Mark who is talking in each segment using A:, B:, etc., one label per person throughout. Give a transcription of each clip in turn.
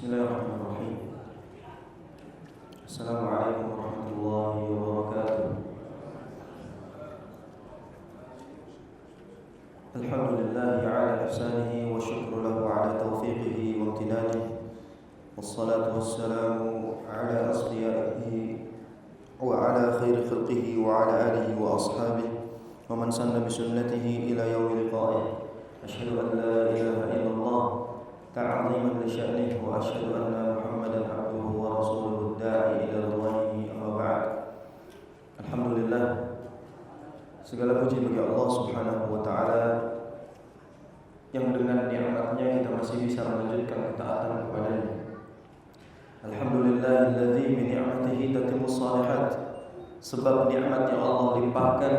A: Bismillahirrahmanirrahim. Assalamualaikum warahmatullahi wabarakatuh. Alhamdulillahi ala ihsanihi wa syukru lahu ala taufiqihi wa amtinanihi. Wassalatu wassalamu ala asfiyaihi wa ala khairi khalqihi wa ala alihi wa ashabihi wa man sanna bi sunnatihi ila yaumil liqa'ih. Asyhadu an la ilaha illallah ta'ziman li sya'nihi wa asyhadu anna Muhammadan abduhu wa rasuluhu da'i ila ridwanihi amma ba'd. Alhamdulillah, segala puji bagi Allah Subhanahu wa taala yang dengan nikmat-Nya kita masih bisa melanjutkan ketaatan kepada-Nya. Alhamdulillahilladzi bi ni'matihi tatimmus shalihat. Sebab nikmat yang Allah limpahkan,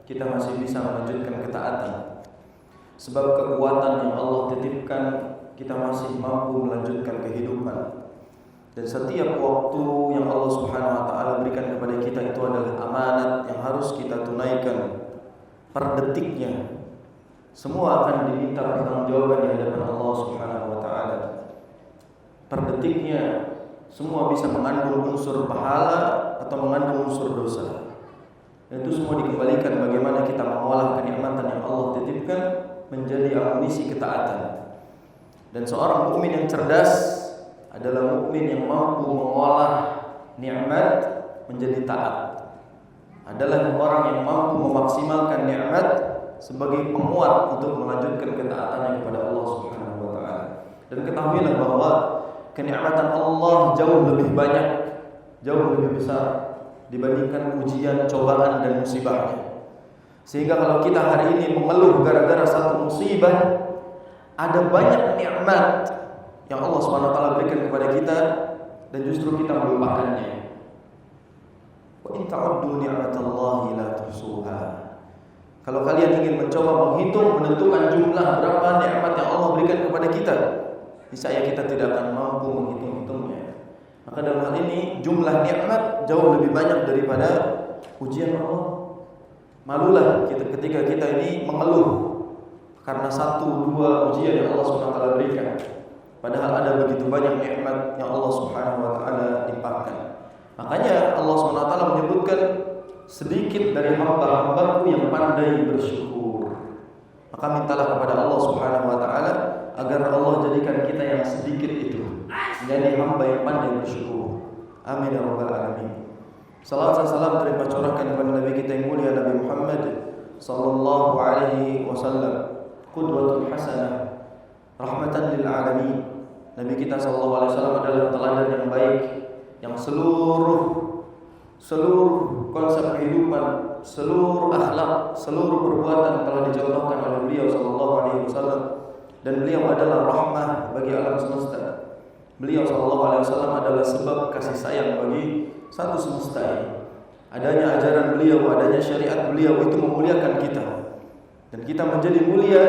A: kita masih bisa melanjutkan ketaatan. Sebab kekuatan yang Allah titipkan, kita masih mampu melanjutkan kehidupan. Dan setiap waktu yang Allah Subhanahu wa taala berikan kepada kita itu adalah amanat yang harus kita tunaikan per detiknya. Semua akan diminta pertanggungjawaban di hadapan Allah Subhanahu wa taala. Per detiknya semua bisa mengandung unsur pahala atau mengandung unsur dosa. Dan itu semua dikembalikan bagaimana kita mengolah kenikmatan yang Allah titipkan menjadi amunisi ketaatan. Dan seorang mukmin yang cerdas adalah mukmin yang mampu mengolah nikmat menjadi taat. Adalah orang yang mampu memaksimalkan nikmat sebagai penguat untuk melanjutkan ketaatannya kepada Allah Subhanahu wa taala. Dan ketahuilah bahwa kenikmatan Allah jauh lebih banyak, jauh lebih besar dibandingkan ujian, cobaan dan musibahnya. Sehingga kalau kita hari ini mengeluh gara-gara satu musibah, ada banyak nikmat yang Allah Subhanahu wa taala berikan kepada kita dan justru kita melupakannya. Wa in ta'uddu ni'matallahi la tuhsuha. Kalau kalian ingin mencoba menghitung, menentukan jumlah berapa nikmat yang Allah berikan kepada kita, niscaya kita tidak akan mampu menghitung-hitungnya. Maka dalam hal ini jumlah nikmat jauh lebih banyak daripada ujian Allah. Malulah kita ketika kita ini mengeluh karena satu dua ujian yang Allah Subhanahu wa taala berikan. Padahal ada begitu banyak nikmat yang Allah Subhanahu wa taala limpahkan. Makanya Allah Subhanahu wa taala menyebutkan sedikit dari hamba-hambaku yang pandai bersyukur. Maka mintalah kepada Allah Subhanahu wa taala agar Allah jadikan kita yang sedikit itu menjadi hamba yang pandai bersyukur. Amin ya rabbal alamin. Salawat dan salam tercurahkan kepada Nabi kita yang mulia Nabi Muhammad sallallahu alaihi wasallam, qudwatul hasanah, rahmatan lil alamin. Nabi kita sallallahu alaihi wasallam adalah teladan yang baik, yang seluruh konsep kehidupan, seluruh akhlak, seluruh perbuatan telah dicontohkan oleh beliau sallallahu alaihi wasallam. Dan beliau adalah rahmah bagi alam semesta. Beliau sallallahu alaihi wasallam adalah sebab kasih sayang bagi satu semesta ini. Adanya ajaran beliau, adanya syariat beliau itu memuliakan kita. Dan kita menjadi mulia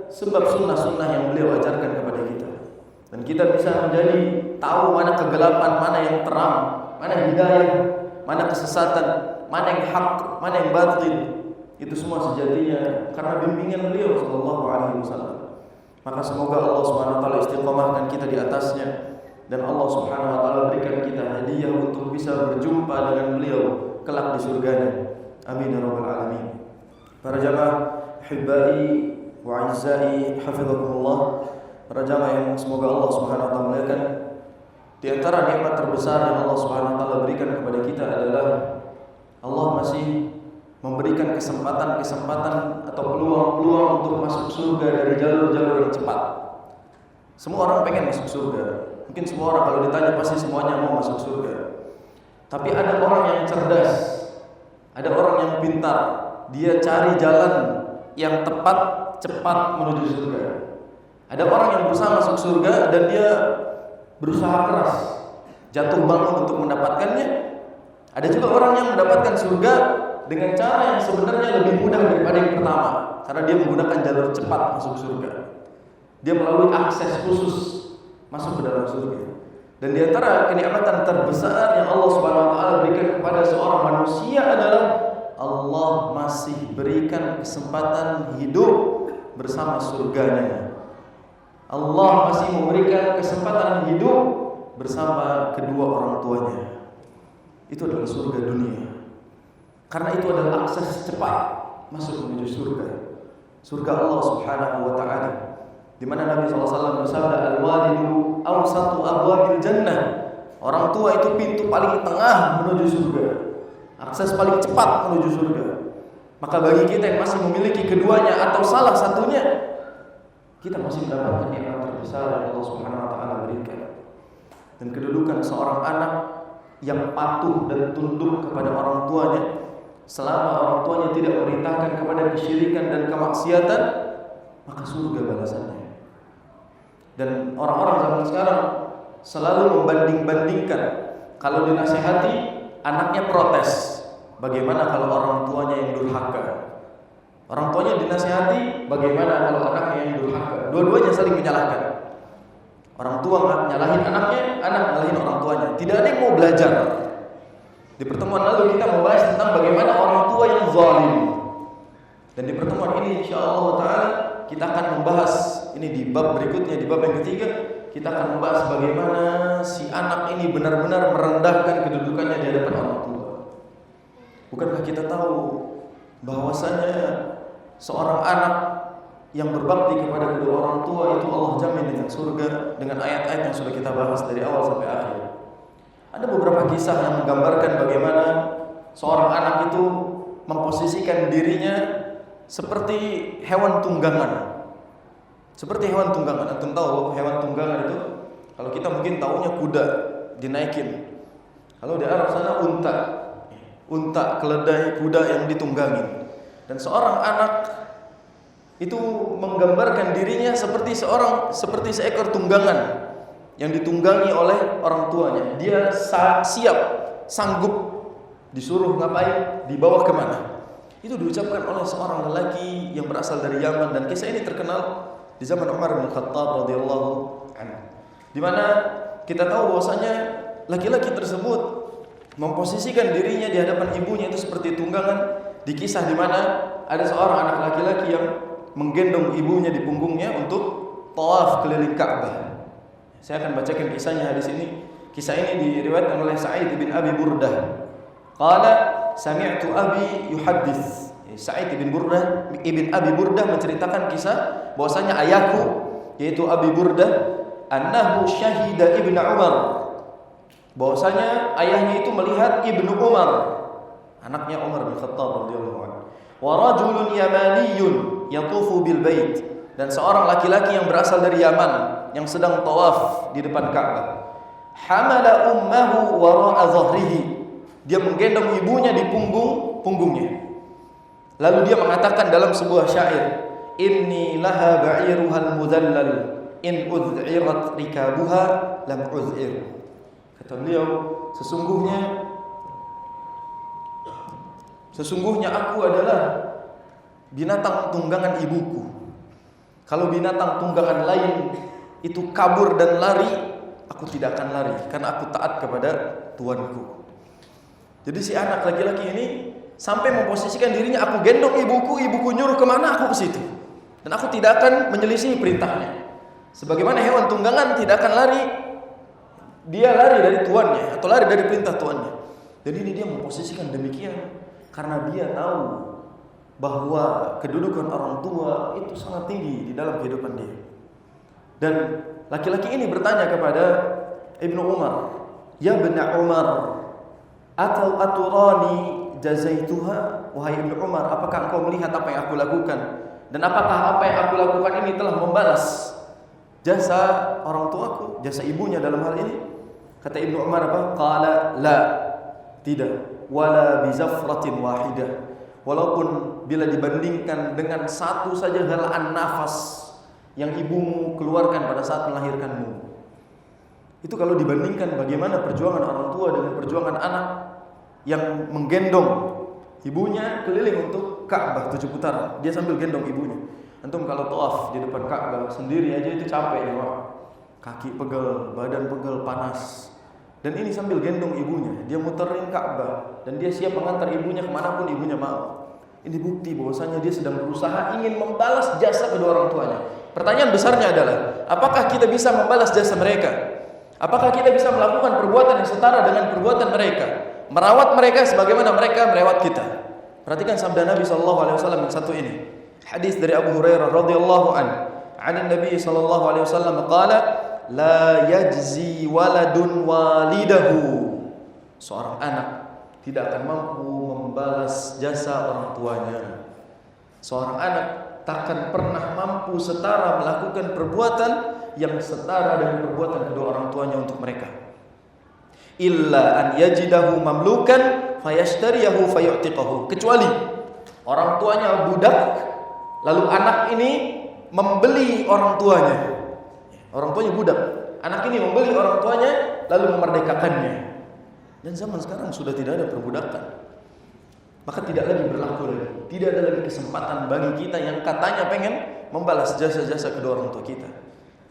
A: sebab sunnah-sunnah yang beliau ajarkan kepada kita. Dan kita bisa menjadi tahu mana kegelapan, mana yang terang, mana hidayah, mana kesesatan, mana yang hak, mana yang batil. Itu semua sejatinya karena bimbingan beliau sallallahu alaihi wasallam. Maka semoga Allah Subhanahu wa taala istiqomahkan kita di atasnya dan Allah Subhanahu wa taala berikan kita hadiah untuk bisa berjumpa dengan beliau kelak di surganya. Amin ya rabbal alamin. Para jamaah hibai wa azzai hafizakumullah, para jamaah yang semoga Allah Subhanahu wa taala muliakan, di antara nikmat terbesar yang Allah Subhanahu wa taala berikan kepada kita adalah Allah masih memberikan kesempatan atau peluang untuk masuk surga dari jalur-jalur yang cepat. Semua orang pengen masuk surga. Mungkin semua orang kalau ditanya pasti semuanya mau masuk surga. Tapi ada orang yang cerdas, ada orang yang pintar, dia cari jalan yang tepat, cepat menuju surga. Ada orang yang berusaha masuk surga dan dia berusaha keras, jatuh bangun untuk mendapatkannya. Ada juga orang yang mendapatkan surga dengan cara yang sebenarnya lebih mudah daripada yang pertama, karena dia menggunakan jalur cepat masuk surga. Dia melalui akses khusus masuk ke dalam surga. Dan di antara kenikmatan terbesar yang Allah Subhanahu wa taala berikan kepada seorang manusia adalah Allah masih berikan kesempatan hidup bersama surganya. Allah masih memberikan kesempatan hidup bersama kedua orang tuanya. Itu adalah surga dunia. Karena itu adalah akses cepat masuk menuju surga. Surga Allah Subhanahu wa taala. Di mana Nabi SAW bersabda, al-walidu awsatu abwabil jannah. Orang tua itu pintu paling tengah menuju surga. Akses paling cepat menuju surga. Maka bagi kita yang masih memiliki keduanya atau salah satunya, kita masih mendapatkan nikmat terbesar yang Allah Subhanahu wa taala berikan. Dan kedudukan seorang anak yang patuh dan tunduk kepada orang tuanya selama orang tuanya tidak memerintahkan kepada kesyirikan dan kemaksiatan, maka surga balasannya. Dan orang-orang zaman sekarang selalu membanding-bandingkan. Kalau dinasihati, anaknya protes. Bagaimana kalau orang tuanya yang durhaka? Orang tuanya dinasihati, bagaimana kalau anaknya yang durhaka? Dua-duanya saling menyalahkan. Orang tua nyalahin anaknya, anak nyalahin orang tuanya. Tidak ada yang mau belajar. Di pertemuan lalu kita membahas tentang bagaimana orang tua yang zalim. Dan di pertemuan ini insyaallah taala kita akan membahas ini di bab berikutnya, di bab yang ketiga, kita akan membahas bagaimana si anak ini benar-benar merendahkan kedudukannya di hadapan orang tua. Bukankah kita tahu bahwasanya seorang anak yang berbakti kepada kedua orang tua itu Allah jamin dengan surga dengan ayat-ayat yang sudah kita bahas dari awal sampai akhir. Ada beberapa kisah yang menggambarkan bagaimana seorang anak itu memposisikan dirinya seperti hewan tunggangan. Seperti hewan tunggangan. Antum tahu hewan tunggangan itu? Kalau kita mungkin taunya kuda dinaikin. Kalau di Arab sana unta. Unta, keledai, kuda yang ditunggangi. Dan seorang anak itu menggambarkan dirinya seperti seekor tunggangan yang ditunggangi oleh orang tuanya. Dia siap, sanggup disuruh ngapain, dibawa kemana. Itu diucapkan oleh seorang lelaki yang berasal dari Yaman, dan kisah ini terkenal di zaman Umar bin Khattab radhiyallahu anhu. Di mana kita tahu bahwasanya laki-laki tersebut memposisikan dirinya di hadapan ibunya itu seperti tunggangan. Di kisah di mana ada seorang anak laki-laki yang menggendong ibunya di punggungnya untuk tawaf keliling Ka'bah. Saya akan bacakan kisahnya hadis ini. Kisah ini diriwayatkan oleh Sa'id bin Abi Burdah. Qala sami'tu abi yuhaddits. Sa'id bin Abi Burdah menceritakan kisah bahwasanya ayahku yaitu Abi Burdah annahu syahida Ibnu Umar. Bahwasanya ayahnya itu melihat Ibnu Umar, anaknya Umar bin Khattab radhiyallahu anhu. Wa rajulun yamaniyun yatufu bil bait, dan seorang laki-laki yang berasal dari Yaman yang sedang tawaf di depan Ka'bah. Hamala ummahu wara'a dhahrihi, dia menggendong ibunya di punggungnya. Lalu dia mengatakan dalam sebuah syair, inni laha ba'iruhal mudhallal in udhirat rikabuha lam uz'ir. Kata beliau, sesungguhnya aku adalah binatang tunggangan ibuku. Kalau binatang tunggangan lain itu kabur dan lari, aku tidak akan lari karena aku taat kepada tuanku. Jadi si anak laki-laki ini sampai memposisikan dirinya, aku gendong ibuku nyuruh kemana aku ke situ, dan aku tidak akan menyelisih perintahnya. Sebagaimana hewan tunggangan tidak akan lari, dia lari dari tuannya atau lari dari perintah tuannya. Dan ini dia memposisikan demikian karena dia tahu bahwa kedudukan orang tua itu sangat tinggi di dalam kehidupan dia. Dan laki-laki ini bertanya kepada Ibnu Umar, ya Ibnu Umar, atau aturani jazaituha, wahai Ibnu Umar, apakah engkau melihat apa yang aku lakukan, dan apakah apa yang aku lakukan ini telah membalas jasa orang tuaku, jasa ibunya dalam hal ini? Kata Ibnu Umar apa? Qala la, tidak, wala bizafratin wahidah, walaupun bila dibandingkan dengan satu saja helaan nafas yang ibumu keluarkan pada saat melahirkanmu. Itu kalau dibandingkan bagaimana perjuangan orang tua dengan perjuangan anak yang menggendong ibunya keliling untuk Ka'bah 7 putaran. Dia sambil gendong ibunya. Antum kalau tawaf di depan Ka'bah sendiri aja itu capek ya, Pak. Kaki pegel, badan pegel, panas. Dan ini sambil gendong ibunya. Dia muterin Ka'bah dan dia siap mengantar ibunya kemanapun ibunya mau. Ini bukti bahwasanya dia sedang berusaha ingin membalas jasa kedua orang tuanya. Pertanyaan besarnya adalah, Apakah kita bisa membalas jasa mereka? Apakah kita bisa melakukan perbuatan yang setara dengan perbuatan mereka? Merawat mereka sebagaimana mereka merawat kita. Perhatikan sabda Nabi SAW yang satu ini. Hadis dari Abu Hurairah radhiyallahu anhu. An Nabi SAW qala la yajzi waladun walidahu. Seorang anak tidak akan mampu membalas jasa orang tuanya. Seorang anak takkan pernah mampu setara melakukan perbuatan yang setara dengan perbuatan kedua orang tuanya untuk mereka. Illa an yajidahu mamlukan fayashtariyahu fayu'tiqahu. Kecuali orang tuanya budak, lalu anak ini membeli orang tuanya. Orang tuanya budak, anak ini membeli orang tuanya lalu memerdekakannya. Dan zaman sekarang sudah tidak ada perbudakan. Maka tidak lagi berlaku lagi. Tidak ada lagi kesempatan bagi kita yang katanya pengen membalas jasa-jasa kedua orang tua kita.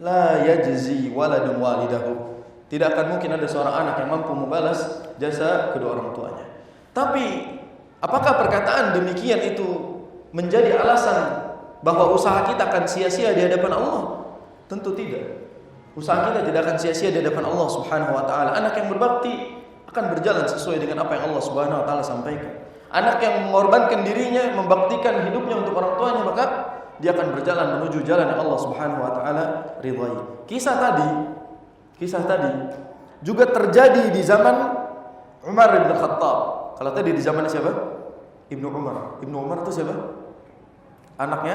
A: La yajzi waladun walidahu. Tidak akan mungkin ada seorang anak yang mampu membalas jasa kedua orang tuanya. Tapi apakah perkataan demikian itu menjadi alasan bahwa usaha kita akan sia-sia di hadapan Allah? Tentu tidak. Usaha kita tidak akan sia-sia di hadapan Allah Subhanahu wa taala. Anak yang berbakti akan berjalan sesuai dengan apa yang Allah Subhanahu wa taala sampaikan. Anak yang mengorbankan dirinya, membaktikan hidupnya untuk orang tuanya, maka dia akan berjalan menuju jalan yang Allah Subhanahu wa taala ridhai. Kisah tadi juga terjadi di zaman Umar bin Khattab. Kalau tadi di zaman siapa? Ibnu Umar. Ibnu Umar itu siapa? Anaknya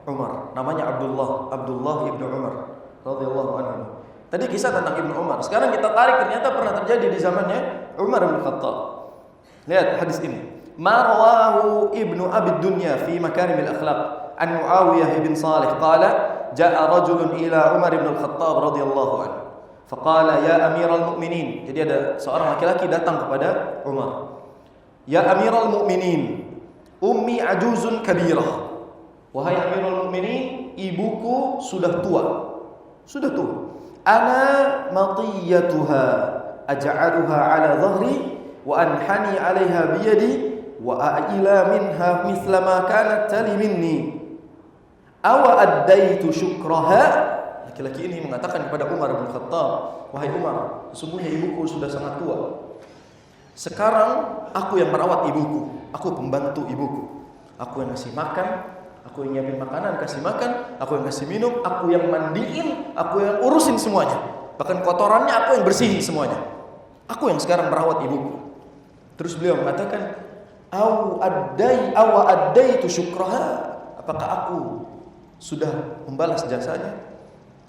A: Umar. Namanya Abdullah ibnu Umar radhiyallahu anhu. Tadi kisah tentang Ibnu Umar. Sekarang kita tarik, ternyata pernah terjadi di zamannya Umar bin Khattab. Lihat hadis ini. Ma rawahu Ibnu Abi Dunya fi Makarim al-Akhlaq an Muawiyah bin Salih qala jaa rajulun ila Umar bin Khattab radhiyallahu anhu. Faqala ya Amiral Mu'minin. Jadi ada seorang laki-laki datang kepada Umar. Ya Amiral Mu'minin, ummi ajuzun kabirah. Wahai Amirul Mu'minin, ibuku sudah tua. Sudah tua. Ana matiyatuha aj'aluha ala dhahri wa anhani 'alaiha biyadi wa a'ila minha mithla ma kanat tali minni. Awa addaitu syukraha. Laki-laki ini mengatakan kepada Umar bin Khattab, wahai Umar, sesungguhnya ibuku sudah sangat tua. Sekarang aku yang merawat ibuku, aku pembantu ibuku. Aku yang ngasih makan, aku yang nyiapin makanan, kasih makan, aku yang kasih minum, aku yang mandiin, aku yang urusin semuanya. Bahkan kotorannya aku yang bersihin semuanya. Aku yang sekarang merawat ibuku. Terus beliau mengatakan, awa addaitu syukraha. Apakah aku sudah membalas jasanya?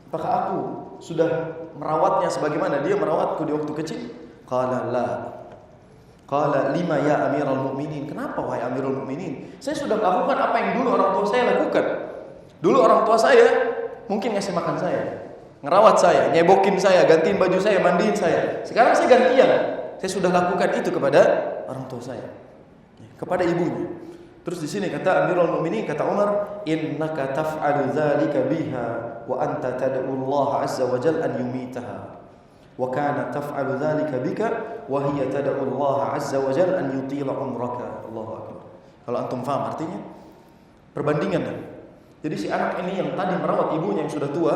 A: Apakah aku sudah merawatnya sebagaimana dia merawatku di waktu kecil? Qala la. Qala lima ya Amirul Mu'minin. Kenapa wahai Amirul Mu'minin? Saya sudah melakukan apa yang dulu orang tua saya lakukan. Dulu orang tua saya mungkin ngasih makan saya, ngerawat saya, nyebokin saya, gantiin baju saya, mandiin saya. Sekarang saya gantian. Saya sudah lakukan itu kepada orang tua saya, kepada ibunya. Terus di sini kata Amirul Mu'minin, kata Umar, innaka taf'alu dzalika biha wa anta tad'u Allah azza wa jalla an yumitaha. Wa kana taf'alu dzalika bika wa hiya tad'u Allah azza wa jalla an yutila umraka. Allahu akbar. Kalau antum paham artinya, perbandingan kan. Jadi si anak ini yang tadi merawat ibunya yang sudah tua,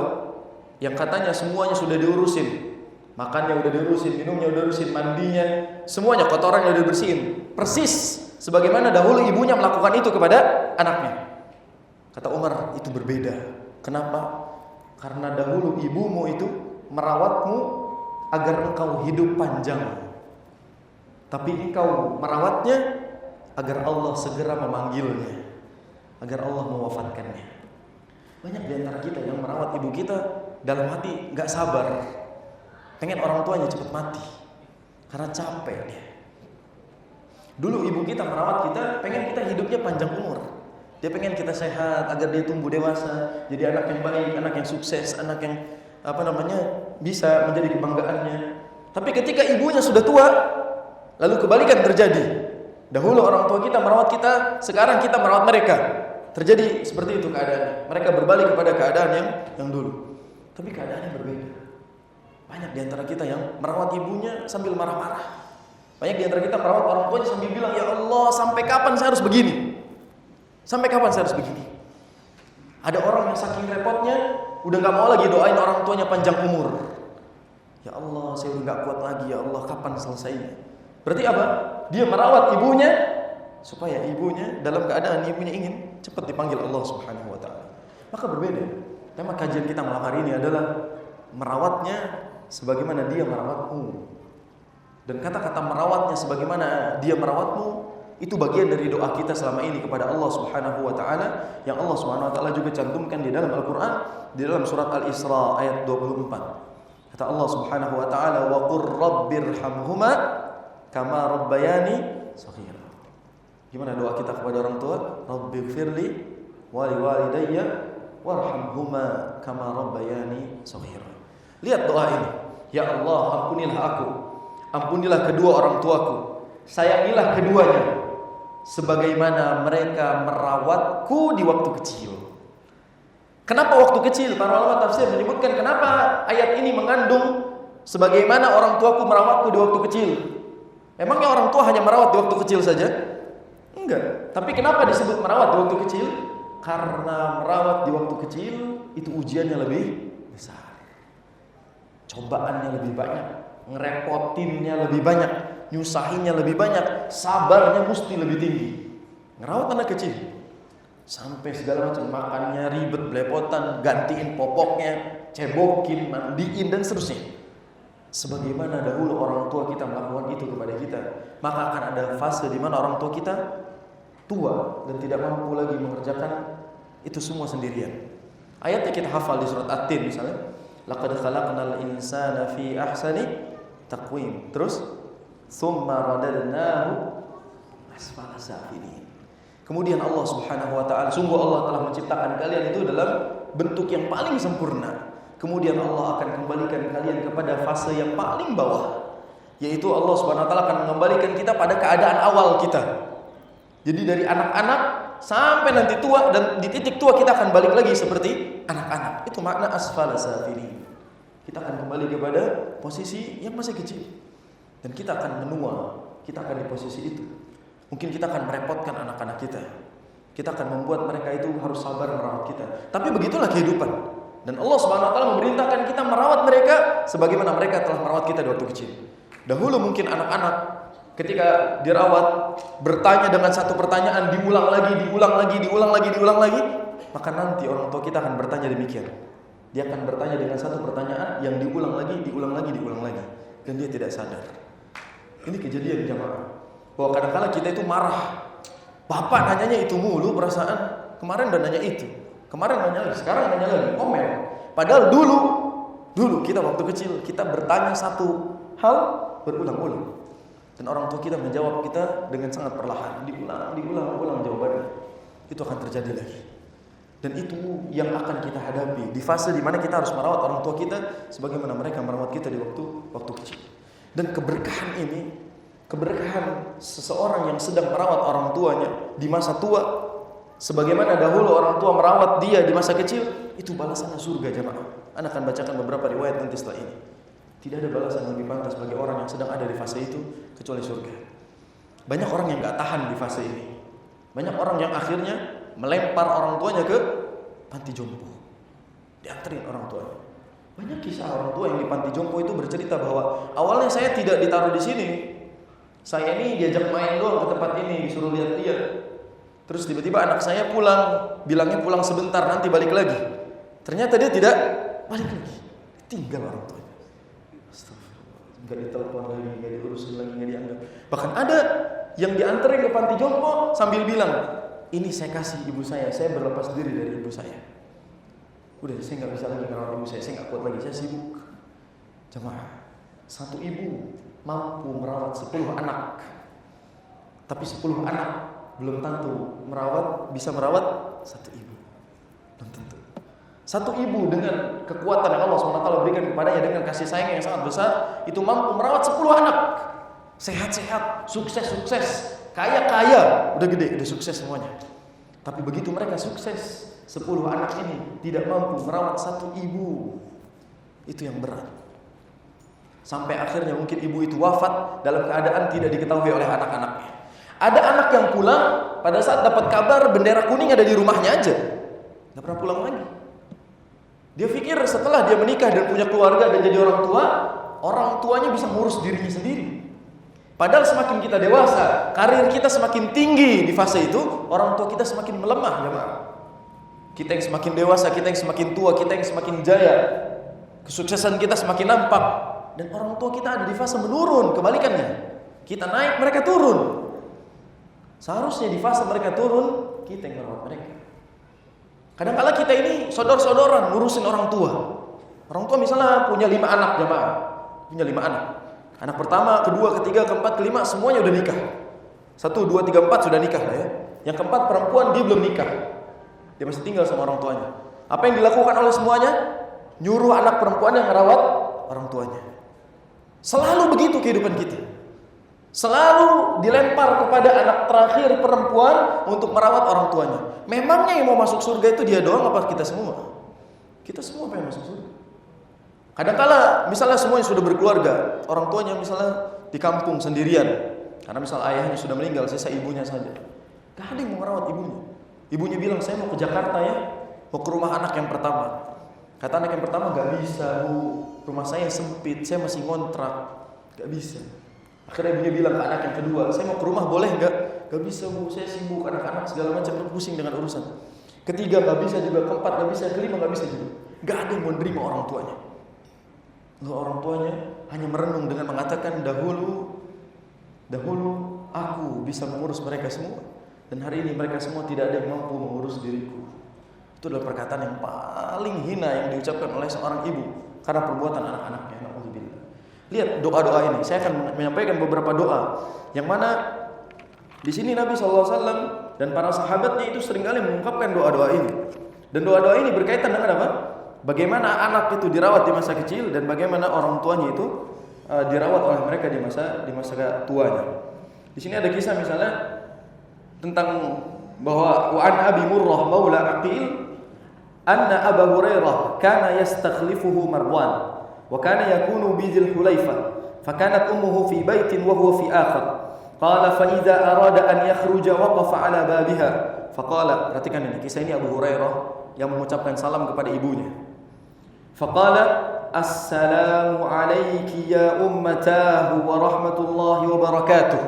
A: yang katanya semuanya sudah diurusin, makannya udah diurusin, minumnya udah diurusin, mandinya, semuanya kotorannya udah dibersihin. Persis sebagaimana dahulu ibunya melakukan itu kepada anaknya. Kata Umar, itu berbeda. Kenapa? Karena dahulu ibumu itu merawatmu agar engkau hidup panjang. Tapi engkau merawatnya agar Allah segera memanggilnya, agar Allah mewafatkannya. Banyak di antara kita yang merawat ibu kita dalam hati gak sabar, pengen orang tuanya cepat mati karena capek dia. Dulu ibu kita merawat kita, pengen kita hidupnya panjang umur. Dia pengen kita sehat agar dia tumbuh dewasa, jadi anak yang baik, anak yang sukses, anak yang bisa menjadi kebanggaannya. Tapi ketika ibunya sudah tua, lalu kebalikan terjadi. Dahulu orang tua kita merawat kita, sekarang kita merawat mereka. Terjadi seperti itu keadaannya. Mereka berbalik kepada keadaan yang dulu. Tapi keadaannya berbeda. Banyak di antara kita yang merawat ibunya sambil marah-marah. Banyak di antara kita merawat orang tuanya sambil bilang, ya Allah, sampai kapan saya harus begini? Sampai kapan saya harus begini? Ada orang yang saking repotnya udah nggak mau lagi doain orang tuanya panjang umur. Ya Allah, saya udah nggak kuat lagi, ya Allah, kapan selesainya? Berarti apa? Dia merawat ibunya supaya ibunya dalam keadaan ibunya ingin cepat dipanggil Allah Subhanahu wa taala. Maka berbeda. Tema kajian kita malam hari ini adalah merawatnya sebagaimana dia merawatmu. Dan kata-kata merawatnya sebagaimana dia merawatmu itu bagian dari doa kita selama ini kepada Allah Subhanahu wa taala yang Allah Subhanahu wa taala juga cantumkan di dalam Al-Qur'an di dalam surat Al-Isra ayat 24. Kata Allah Subhanahu wa taala, "Wa qur rabbirhamhuma kama rabbayani shaghira." Gimana doa kita kepada orang tua? Rabbighfirli wa liwalidayya warhamhuma kama rabbayani shaghira. Lihat doa ini. Ya Allah, ampunilah aku. Ampunilah kedua orang tuaku. Sayangilah keduanya sebagaimana mereka merawatku di waktu kecil. Kenapa waktu kecil? Para ulama tafsir menyebutkan kenapa ayat ini mengandung sebagaimana orang tuaku merawatku di waktu kecil. Emangnya orang tua hanya merawat di waktu kecil saja? Enggak. Tapi kenapa disebut merawat di waktu kecil? Karena merawat di waktu kecil itu ujiannya lebih besar. Cobaannya lebih banyak, ngerepotinnya lebih banyak, nyusahinnya lebih banyak, sabarnya mesti lebih tinggi. Ngerawat anak kecil sampai segala macam, makannya ribet, belepotan, gantiin popoknya, cebokin, mandiin dan seterusnya. Sebagaimana dahulu orang tua kita melakukan itu kepada kita, maka akan ada fase di mana orang tua kita tua dan tidak mampu lagi mengerjakan itu semua sendirian. Ayatnya kita hafal di surat At-Tin misalnya, laqad khalaqnal insana fi ahsani taqwim. Terus tsumma radadnahu asfala safilin. Kemudian Allah Subhanahu wa taala, sungguh Allah telah menciptakan kalian itu dalam bentuk yang paling sempurna. Kemudian Allah akan kembalikan kalian kepada fase yang paling bawah, yaitu Allah Subhanahu wa taala akan mengembalikan kita pada keadaan awal kita. Jadi dari anak-anak sampai nanti tua, dan di titik tua kita akan balik lagi seperti anak-anak. Itu makna asfala safilin. Kita akan kembali kepada posisi yang masih kecil. Dan kita akan menua, kita akan di posisi itu. Mungkin kita akan merepotkan anak-anak kita. Kita akan membuat mereka itu harus sabar merawat kita. Tapi begitulah kehidupan. Dan Allah Subhanahu wa taala memerintahkan kita merawat mereka sebagaimana mereka telah merawat kita di waktu kecil. Dahulu mungkin anak-anak ketika dirawat bertanya dengan satu pertanyaan diulang lagi, maka nanti orang tua kita akan bertanya demikian. Dia akan bertanya dengan satu pertanyaan yang diulang lagi, dan dia tidak sadar. Ini kejadian jamaah. Bahwa kadang-kala kita itu marah. Bapak nanyanya itu mulu perasaan. Kemarin udah nanya itu. Kemarin nanya lagi, sekarang nanya lagi. Ngomel. Padahal dulu kita waktu kecil kita bertanya satu hal berulang-ulang. Dan orang tua kita menjawab kita dengan sangat perlahan. Diulang jawabannya. Itu akan terjadi lagi. Dan itu yang akan kita hadapi di fase di mana kita harus merawat orang tua kita sebagaimana mereka merawat kita di waktu kecil. Dan keberkahan seseorang yang sedang merawat orang tuanya di masa tua, sebagaimana dahulu orang tua merawat dia di masa kecil, itu balasannya surga jamaah. Anda akan bacakan beberapa riwayat nanti setelah ini. Tidak ada balasan yang lebih pantas bagi orang yang sedang ada di fase itu kecuali surga. Banyak orang yang gak tahan di fase ini. Banyak orang yang akhirnya melempar orang tuanya ke panti jompo, dianterin orang tuanya. Banyak kisah orang tua yang di panti jompo itu bercerita bahwa awalnya saya tidak ditaruh di sini. Saya ini diajak main doang ke tempat ini, disuruh lihat-lihat. Terus tiba-tiba anak saya pulang, bilangnya pulang sebentar, nanti balik lagi. Ternyata dia tidak balik lagi. Tinggal orang tuanya. Astagfirullah. Enggak ditelepon lagi, enggak diurusin lagi, enggak dianggap. Bahkan ada yang dianterin ke panti jompo sambil bilang, "Ini saya kasih ibu saya berlepas diri dari ibu saya. Udah, saya enggak bisa lagi merawat ibu saya enggak kuat lagi, saya sibuk." Jemaah, satu ibu mampu merawat 10 anak. Tapi 10 anak belum tentu bisa merawat satu ibu. Belum tentu. Satu ibu dengan kekuatan yang Allah SWT berikan kepadanya dengan kasih sayang yang sangat besar, itu mampu merawat 10 anak. Sehat-sehat, sukses, kaya, udah gede, udah sukses semuanya. Tapi begitu mereka sukses, 10 anak ini tidak mampu merawat satu ibu. Itu yang berat. Sampai akhirnya mungkin ibu itu wafat dalam keadaan tidak diketahui oleh anak-anaknya. Ada anak yang pulang pada saat dapat kabar bendera kuning ada di rumahnya aja. Nggak pernah pulang lagi. Dia pikir setelah dia menikah dan punya keluarga dan jadi orang tuanya bisa ngurus dirinya sendiri. Padahal semakin kita dewasa, karir kita semakin tinggi di fase itu, orang tua kita semakin melemah, jemaah. Kita yang semakin dewasa, kita yang semakin tua, kita yang semakin jaya, kesuksesan kita semakin nampak, dan orang tua kita ada di fase menurun. Kebalikannya, kita naik, mereka turun. Seharusnya di fase mereka turun, kita yang merawat mereka. Kadang-kala kita ini sodor-sodoran ngurusin orang tua. Orang tua misalnya punya 5 anak, jemaah, punya 5 anak. Anak pertama, kedua, ketiga, keempat, kelima, semuanya udah nikah. 1, 2, 3, 4 sudah nikah lah ya. Yang keempat perempuan, dia belum nikah. Dia masih tinggal sama orang tuanya. Apa yang dilakukan oleh semuanya? Nyuruh anak perempuan yang merawat orang tuanya. Selalu begitu kehidupan kita. Selalu dilempar kepada anak terakhir perempuan untuk merawat orang tuanya. Memangnya yang mau masuk surga itu dia doang apa kita semua? Kita semua pengen masuk surga. Kadang-kala misalnya semuanya sudah berkeluarga, orang tuanya misalnya di kampung sendirian, karena misal ayahnya sudah meninggal, sisa ibunya saja. Gak ada yang mau merawat ibunya. Ibunya bilang, saya mau ke Jakarta ya, mau ke rumah anak yang pertama. Kata anak yang pertama, gak bisa bu, rumah saya sempit, saya masih ngontrak, gak bisa. Akhirnya ibunya bilang ke anak yang kedua, saya mau ke rumah boleh gak? Gak bisa bu, saya sibuk, anak-anak segala macam, pusing dengan urusan. Ketiga gak bisa juga, keempat gak bisa, kelima gak bisa juga. Gak ada yang mau nerima orang tuanya. Lalu orang tuanya hanya merenung dengan mengatakan, dahulu aku bisa mengurus mereka semua, dan hari ini mereka semua tidak ada yang mampu mengurus diriku. Itu adalah perkataan yang paling hina yang diucapkan oleh seorang ibu karena perbuatan anak-anaknya. Lihat doa-doa ini. Saya akan menyampaikan beberapa doa yang mana di sini Nabi SAW dan para sahabatnya itu seringkali mengungkapkan doa-doa ini. Dan doa-doa ini berkaitan dengan apa? Bagaimana anak itu dirawat di masa kecil dan bagaimana orang tuanya itu dirawat oleh mereka di masa tuanya. Di sini ada kisah misalnya tentang bahwa wa an Abi Murrah maula Aqil anna Abu Hurairah kana yastakhlifuhu Marwan wa kana yakunu bi Dzil Hulaifah fakanat ummuhu fi baitin wa huwa fi akhar qala fa idza arada an yakhruja waqafa ala babiha faqala. Perhatikan ini, kisah ini Abu Hurairah yang mengucapkan salam kepada ibunya. Faqala assalamu alayki ya ummatahu wa rahmatullahi wa barakatuh.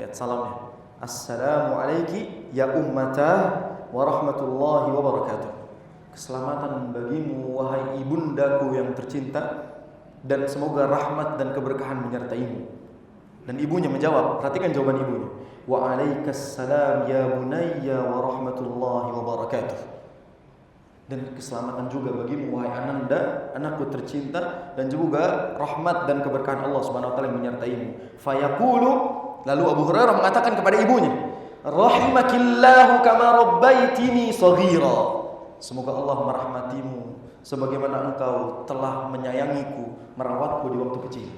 A: Lihat salamnya, assalamu alayki ya ummatahu wa rahmatullahi wa barakatuh. Keselamatan bagimu wahai ibundaku yang tercinta, dan semoga rahmat dan keberkahan menyertaimu. Dan ibunya menjawab, perhatikan jawaban ibunya, wa alaikassalam ya bunayya wa rahmatullahi wa barakatuh. Dan keselamatan juga bagimu wahai ananda, anakku tercinta, dan juga rahmat dan keberkahan Allah Subhanahu wa taala yang menyertaimu. Fayaqulu, lalu Abu Hurairah mengatakan kepada ibunya, rahimakillahu kama rabbaitini shaghira. Semoga Allah merahmatimu sebagaimana engkau telah menyayangiku, merawatku di waktu kecil.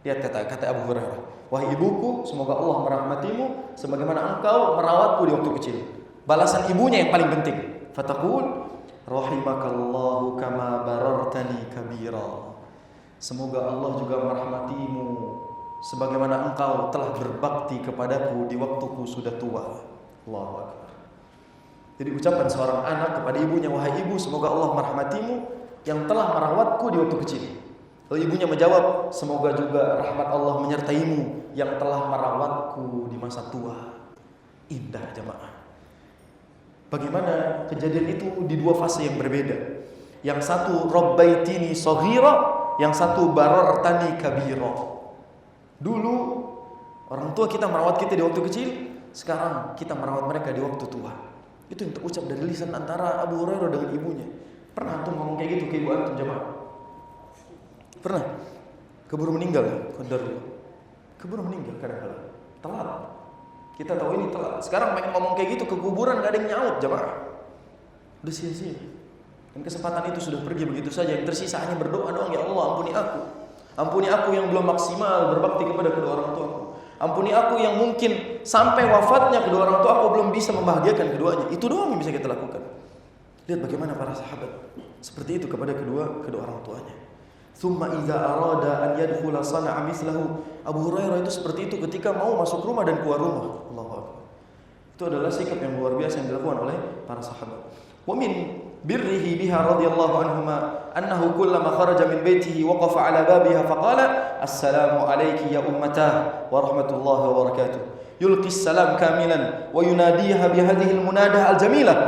A: Lihat kata Abu Hurairah, wahai ibuku, semoga Allah merahmatimu sebagaimana engkau merawatku di waktu kecil. Balasan ibunya yang paling penting. Fataqul rahimakallahu kama barartani kabira. Semoga Allah juga merahmatimu sebagaimana engkau telah berbakti kepadaku di waktuku sudah tua. Allahu Akbar. Jadi ucapan seorang anak kepada ibunya, wahai ibu, semoga Allah merahmatimu yang telah merawatku di waktu kecil. Lalu ibunya menjawab, semoga juga rahmat Allah menyertaimu yang telah merawatku di masa tua. Indah jemaah. Bagaimana kejadian itu di dua fase yang berbeda. Yang satu rabbaitini shaghira, yang satu barartani kabira. Dulu orang tua kita merawat kita di waktu kecil, sekarang kita merawat mereka di waktu tua. Itu yang terucap dari lisan antara Abu Hurairah dengan ibunya. Pernah antum ngomong kayak gitu ke ibu antum jemaah? Pernah? Keburu meninggal ya? Keburu meninggal kadang-kadang. Telat. Kita tahu ini telat. Sekarang pengen ngomong kayak gitu ke kuburan gak ada yang nyaut jemaah. Udah sia-sia. Dan kesempatan itu sudah pergi begitu saja. Yang tersisa hanya berdoa doang, ya Allah ampuni aku. Ampuni aku yang belum maksimal berbakti kepada kedua orang tuaku. Ampuni aku yang mungkin sampai wafatnya kedua orang tua aku belum bisa membahagiakan keduanya. Itu doang yang bisa kita lakukan. Lihat bagaimana para sahabat seperti itu kepada kedua orang tuanya. Tsumma idza arada an yadkhula sana'a mislahu. Abu Hurairah itu seperti itu ketika mau masuk rumah dan keluar rumah. Allahu Akbar. Itu adalah sikap yang luar biasa yang dilakukan oleh para sahabat. Wa min birrihi biha radhiyallahu anhuma annahu kullama kharaja min baitihi waqafa ala babiha faqala assalamu alayki ya ummatah wa rahmatullahi wa barakatuh yulqi salam kamilan wa yunadiha bihadhihi almunadah aljamilah.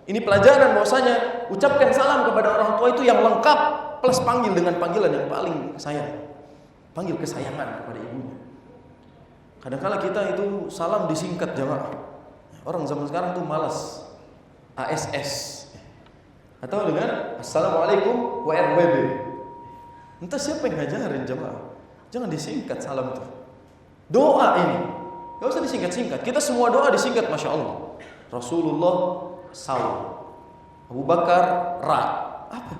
A: Ini pelajaran bahwasanya ucapkan salam kepada orang tua itu yang lengkap plus panggil dengan panggilan yang paling sayang. Panggil kesayangan kepada ibunya. Kadang-kala kita itu salam disingkat jamaah. Orang zaman sekarang tuh malas. ASS atau dengan Assalamualaikum WRWB. Entah siapa yang ngajarin jemaah. Jangan disingkat salam itu. Doa ini gak usah disingkat-singkat. Kita semua doa disingkat, Masya Allah. Rasulullah Saw, Abu Bakar Ra, apa?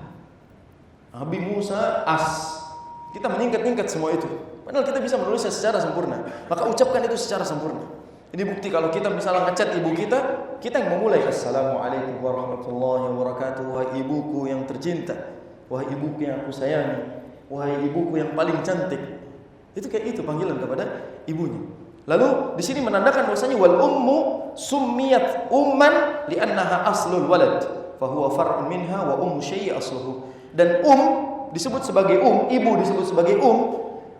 A: Nabi Musa As. Kita menyingkat-nyingkat semua itu. Padahal kita bisa menulisnya secara sempurna. Maka ucapkan itu secara sempurna. Ini bukti kalau kita misalnya ngecat ibu kita yang memulai Assalamualaikum warahmatullahi wabarakatuh. Wahai ibuku yang tercinta, wahai ibuku yang aku sayangi, wahai ibuku yang paling cantik. Itu kayak itu panggilan kepada ibunya. Lalu di sini menandakan bahwasanya wal ummu summiyat umman li'annaha aslul walad, fa huwa far'un minha wa ummu syai'i asluhu. Dan disebut sebagai ibu disebut sebagai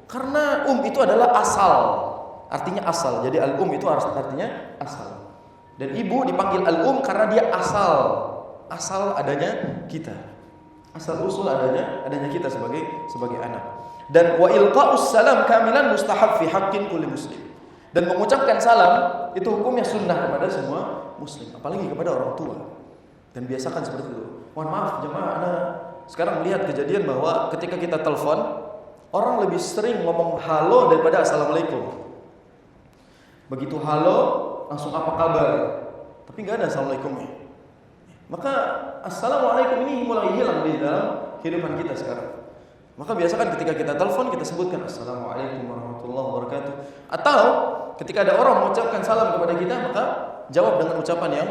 A: karena itu adalah asal. Artinya asal. Jadi al-um itu artinya asal. Dan ibu dipanggil al-um karena dia asal adanya kita. Asal usul adanya kita sebagai anak. Dan wa ilqa'us salam kamilan mustahab fi haqqin kulli muslim. Dan mengucapkan salam itu hukumnya sunnah kepada semua muslim, apalagi kepada orang tua. Dan biasakan seperti itu. Mohon maaf jemaah, ana sekarang melihat kejadian bahwa ketika kita telepon, orang lebih sering ngomong halo daripada assalamualaikum. Begitu halo, langsung apa kabar? Tapi nggak ada assalamualaikumnya. Maka assalamualaikum ini mulai hilang di dalam kehidupan kita sekarang. Maka biasakan ketika kita telepon kita sebutkan assalamualaikum warahmatullahi wabarakatuh. Atau ketika ada orang mengucapkan salam kepada kita, maka jawab dengan ucapan yang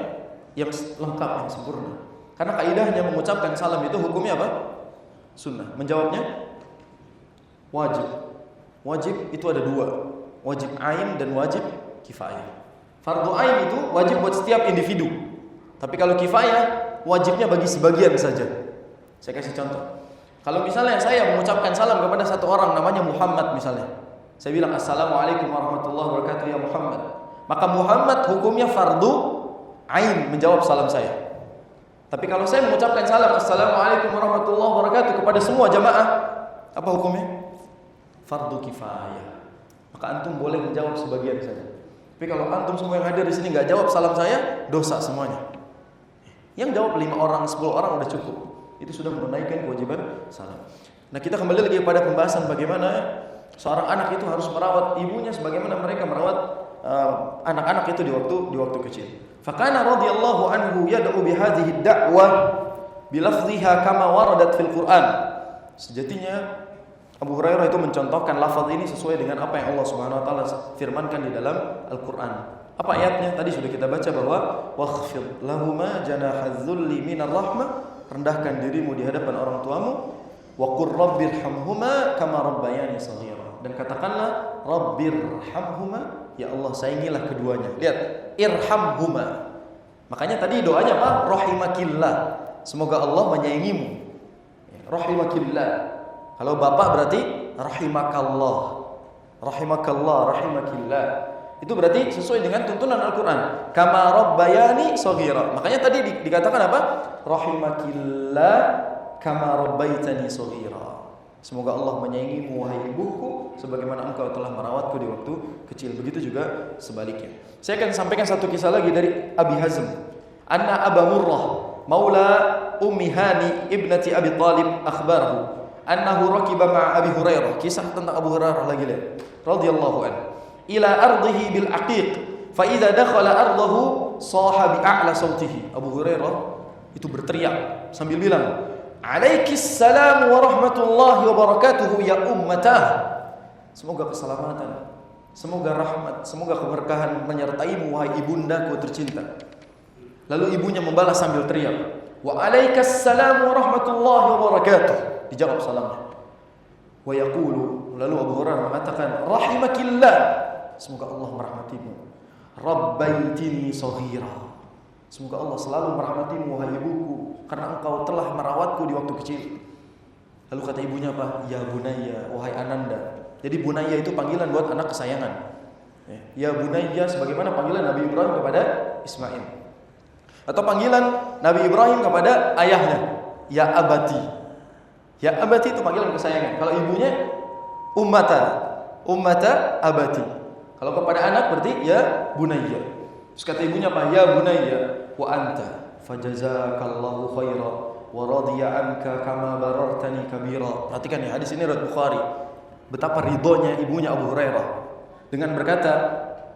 A: lengkap, yang sempurna. Karena kaidahnya mengucapkan salam itu hukumnya apa? Sunnah. Menjawabnya wajib. Wajib itu ada dua. Wajib ain dan wajib kifayah. Fardu ain itu wajib buat setiap individu. Tapi kalau kifayah wajibnya bagi sebagian saja. Saya kasih contoh. Kalau misalnya saya mengucapkan salam kepada satu orang namanya Muhammad misalnya. Saya bilang assalamualaikum warahmatullahi wabarakatuh ya Muhammad. Maka Muhammad hukumnya fardu ain menjawab salam saya. Tapi kalau saya mengucapkan salam assalamualaikum warahmatullahi wabarakatuh kepada semua jamaah, apa hukumnya? Fardu kifayah. Maka antum boleh menjawab sebagian saja. Tapi kalau antum semua yang hadir di sini nggak jawab salam saya, dosa semuanya. Yang jawab 5 orang, 10 orang udah cukup. Itu sudah menunaikan kewajiban salam. Nah, kita kembali lagi pada pembahasan bagaimana seorang anak itu harus merawat ibunya sebagaimana mereka merawat anak-anak itu di waktu kecil. Fakana radhiyallahu anhu yad'u bihadhihi ad-da'wah bilafdhiha kama waradat fil Qur'an. Sejatinya Abu Hurairah itu mencontohkan lafaz ini sesuai dengan apa yang Allah Subhanahu wa taala firmankan di dalam Al-Qur'an. Apa ayatnya? Tadi sudah kita baca bahwa wakhfid lahuma janahadz-dzulli minar rahmah, rendahkan dirimu di hadapan orang tuamu, wa qur rabbirhamhuma kama rabbayani shaghira, dan katakanlah rabbirhamhuma, ya Allah sayangilah keduanya. Lihat, irhamhuma. Makanya tadi doanya apa? Rahimakillah. Semoga Allah menyayangimu. Rahimakillah. Kalau bapak berarti rahimakallah. Rahimakallah, rahimakillah. Itu berarti sesuai dengan tuntunan Al-Qur'an. Kama rabbayani shaghira. Makanya tadi dikatakan apa? Rahimakillah kama rabbaitani shaghira. Semoga Allah menyayangimu wahai ibuku sebagaimana engkau telah merawatku di waktu kecil. Begitu juga sebaliknya. Saya akan sampaikan satu kisah lagi dari Abi Hazm. Anna Aba Murrah maula Ummi Hani ibnati Abi Talib akhbarahu annahu rakiba ma'a Abi Hurairah. Kisah tentang Abu Hurairah lagi lihat. Radhiyallahu anhu. Ila ardihi bil aqiq fa idza dakhala ardahu saha bi a'la sautihi. Abu Hurairah itu berteriak sambil bilang, "Alaikis salam wa rahmatullahi wa barakatuhu ya ummatah." Semoga keselamatan, semoga rahmat, semoga keberkahan menyertaimu wahai ibundaku tercinta. Lalu ibunya membalas sambil teriak, "Wa alaikas salam wa rahmatullahi wa barakatuh." Dijawab salamnya. Wa yaqulu, lalu Abu Hurairah mengatakan, "Rahimakillah." Semoga Allah merahmatimu. Rabbaitini shaghira. Semoga Allah selalu merahmatimu wahai ibuku karena engkau telah merawatku di waktu kecil. Lalu kata ibunya apa? Ya bunayya, wahai ananda. Jadi bunayya itu panggilan buat anak kesayangan. Ya bunayya sebagaimana panggilan Nabi Ibrahim kepada Ismail. Atau panggilan Nabi Ibrahim kepada ayahnya, ya abati. Ya abati itu panggilan kesayangan. Kalau ibunya ummata abati. Kalau kepada anak berarti ya bunayya. Terus kata ibunya apa? Ya bunayya wa anta fajazakallahu khaira wa radiya anka kama barartani kabira. Perhatikan ya, hadis ini riwayat Bukhari. Betapa ridhonya ibunya Abu Hurairah dengan berkata,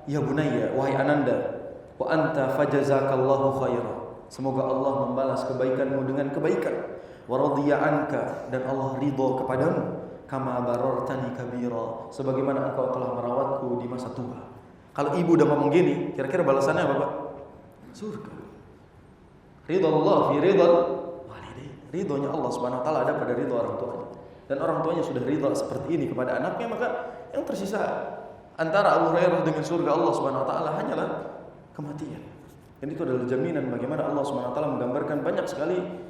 A: ya bunayya, wahai ananda, wa anta fajazakallahu khaira. Semoga Allah membalas kebaikanmu dengan kebaikan. Wa radiya anka, dan Allah ridho kepadamu. Kama barartani kabira, sebagaimana engkau telah merawatku di masa tua. Kalau ibu udah ngomong gini, kira-kira balasannya apa, Pak? Surga. Ridho Allah fi ridhal walidain. Ridhonya Allah Subhanahu wa taala ada pada ridho orang tuanya. Dan orang tuanya sudah ridho seperti ini kepada anaknya, maka yang tersisa antara Abu Hurairah dengan surga Allah Subhanahu wa taala hanyalah kematian. Dan itu adalah jaminan bagaimana Allah Subhanahu wa taala menggambarkan banyak sekali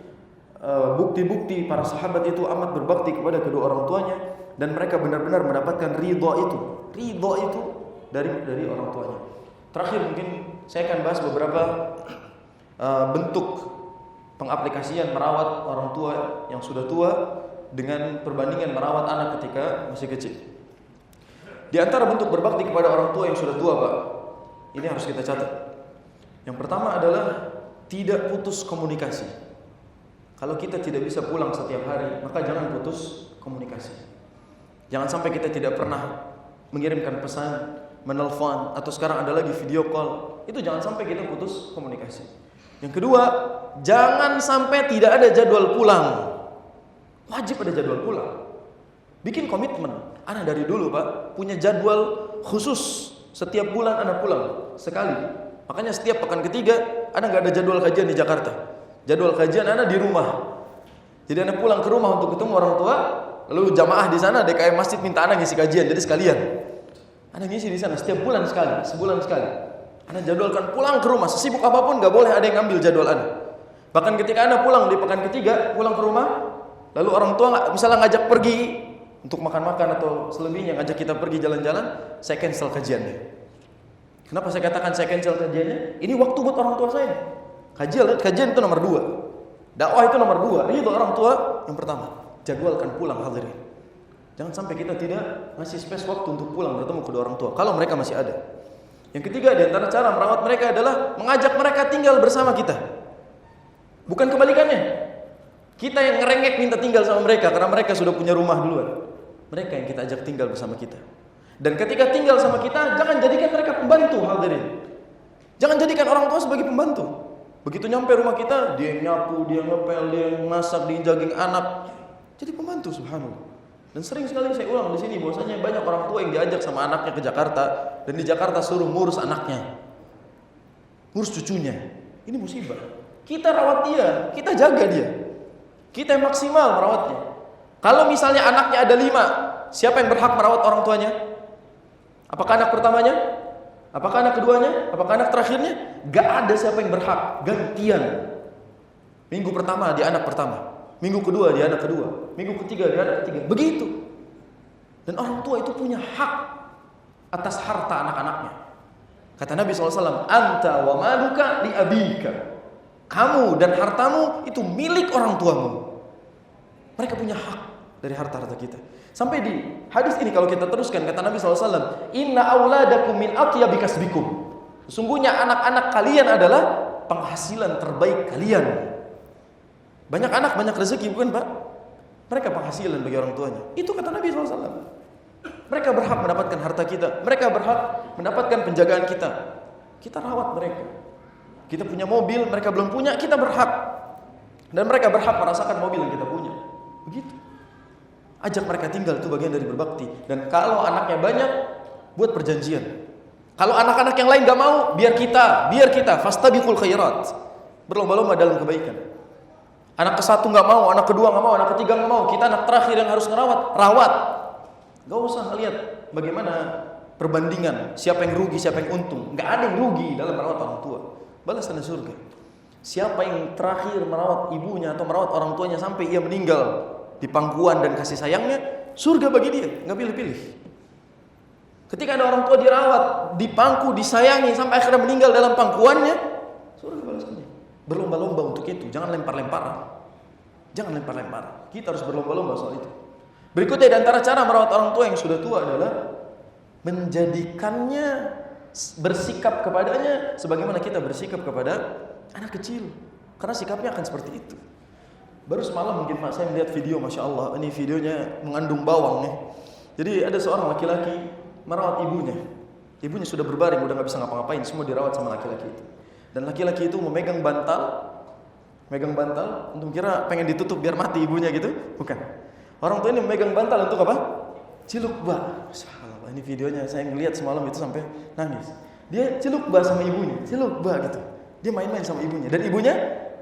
A: bukti-bukti para sahabat itu amat berbakti kepada kedua orang tuanya dan mereka benar-benar mendapatkan ridha itu dari orang tuanya. Terakhir mungkin saya akan bahas beberapa bentuk pengaplikasian merawat orang tua yang sudah tua dengan perbandingan merawat anak ketika masih kecil. Di antara bentuk berbakti kepada orang tua yang sudah tua, Pak, ini harus kita catat. Yang pertama adalah tidak putus komunikasi. Kalau kita tidak bisa pulang setiap hari, maka jangan putus komunikasi. Jangan sampai kita tidak pernah mengirimkan pesan, menelpon, atau sekarang ada lagi video call. Itu jangan sampai kita putus komunikasi. Yang kedua, jangan sampai tidak ada jadwal pulang. Wajib ada jadwal pulang. Bikin komitmen. Ana dari dulu, Pak, punya jadwal khusus. Setiap bulan Ana pulang sekali. Makanya setiap pekan ketiga Ana nggak ada jadwal kajian di Jakarta. Jadwal kajian Ana di rumah. Jadi Ana pulang ke rumah untuk ketemu orang tua. Lalu jamaah di sana DKM masjid minta Ana ngisi kajian. Jadi sekalian Ana ngisi di sana setiap bulan sekali, sebulan sekali. Ana jadwalkan pulang ke rumah. Sesibuk apapun nggak boleh ada yang ngambil jadwal Ana. Bahkan ketika Ana pulang di pekan ketiga, pulang ke rumah, lalu orang tua misalnya ngajak pergi untuk makan-makan atau selebihnya ngajak kita pergi jalan-jalan, saya cancel kajiannya. Kenapa saya katakan saya cancel kajiannya? Ini waktu buat orang tua saya. Kajian itu nomor 2. Dakwah itu nomor 2. Itu orang tua yang pertama. Jadwalkan pulang, hadirin. Jangan sampai kita tidak ngasih space waktu untuk pulang bertemu kedua orang tua kalau mereka masih ada. Yang ketiga, di antara cara merawat mereka adalah mengajak mereka tinggal bersama kita. Bukan kebalikannya. Kita yang ngerengek minta tinggal sama mereka karena mereka sudah punya rumah duluan. Mereka yang kita ajak tinggal bersama kita. Dan ketika tinggal sama kita, jangan jadikan mereka pembantu, hadirin. Jangan jadikan orang tua sebagai pembantu. Begitu nyampe rumah kita, dia yang nyapu, dia yang ngepel, dia yang masak, dia yang jaging anak. Jadi pembantu, subhanallah. Dan sering sekali saya ulang di sini bahwasanya banyak orang tua yang diajak sama anaknya ke Jakarta dan di Jakarta suruh ngurus anaknya, ngurus cucunya. Ini musibah. Kita rawat dia, kita jaga dia, kita yang maksimal merawatnya. Kalau misalnya anaknya ada 5, siapa yang berhak merawat orang tuanya? Apakah anak pertamanya? Apakah anak keduanya? Apakah anak terakhirnya? Gak ada siapa yang berhak, gantian. Minggu pertama dia anak pertama, minggu kedua dia anak kedua, minggu ketiga dia anak ketiga. Begitu. Dan orang tua itu punya hak atas harta anak-anaknya. Kata Nabi SAW, anta wa maluka li abika. Kamu dan hartamu itu milik orang tuamu. Mereka punya hak dari harta-harta kita. Sampai di hadis ini kalau kita teruskan, kata Nabi SAW, inna auladakum min atyabi kasbikum. Sesungguhnya anak-anak kalian adalah penghasilan terbaik kalian. Banyak anak, banyak rezeki, bukan Pak? Mereka penghasilan bagi orang tuanya. Itu kata Nabi SAW. Mereka berhak mendapatkan harta kita. Mereka berhak mendapatkan penjagaan kita. Kita rawat mereka. Kita punya mobil, mereka belum punya, kita berhak. Dan mereka berhak merasakan mobil yang kita punya. Begitu. Ajak mereka tinggal, itu bagian dari berbakti. Dan kalau anaknya banyak, buat perjanjian. Kalau anak-anak yang lain gak mau, biar kita fastabiqul khairat. Berlomba-lomba dalam kebaikan. Anak ke-1 gak mau, anak kedua gak mau, anak ketiga gak mau. Kita anak terakhir yang harus rawat. Gak usah lihat bagaimana perbandingan, siapa yang rugi, siapa yang untung. Gak ada yang rugi dalam merawat orang tua. Balasan surga. Siapa yang terakhir merawat ibunya atau merawat orang tuanya sampai ia meninggal di pangkuan dan kasih sayangnya, surga bagi dia, nggak pilih-pilih. Ketika ada orang tua dirawat, dipangku, disayangi sampai akhirnya meninggal dalam pangkuannya, surga balasannya. Berlomba-lomba untuk itu, jangan lempar-lempar. Jangan lempar-lempar. Kita harus berlomba-lomba soal itu. Berikutnya di antara cara merawat orang tua yang sudah tua adalah menjadikannya bersikap kepadanya sebagaimana kita bersikap kepada anak kecil. Karena sikapnya akan seperti itu. Baru semalam mungkin Pak saya melihat video, Masya Allah, ini videonya mengandung bawang nih. Jadi ada seorang laki-laki merawat ibunya. Ibunya sudah berbaring, udah gak bisa ngapa-ngapain, semua dirawat sama laki-laki itu. Dan laki-laki itu memegang bantal untuk kira pengen ditutup biar mati ibunya gitu, bukan. Orang tua ini memegang bantal untuk apa? Ciluk ba. Subhanallah, ini videonya saya ngelihat semalam itu sampai nangis. Dia ciluk ba sama ibunya, ciluk ba gitu. Dia main-main sama ibunya dan ibunya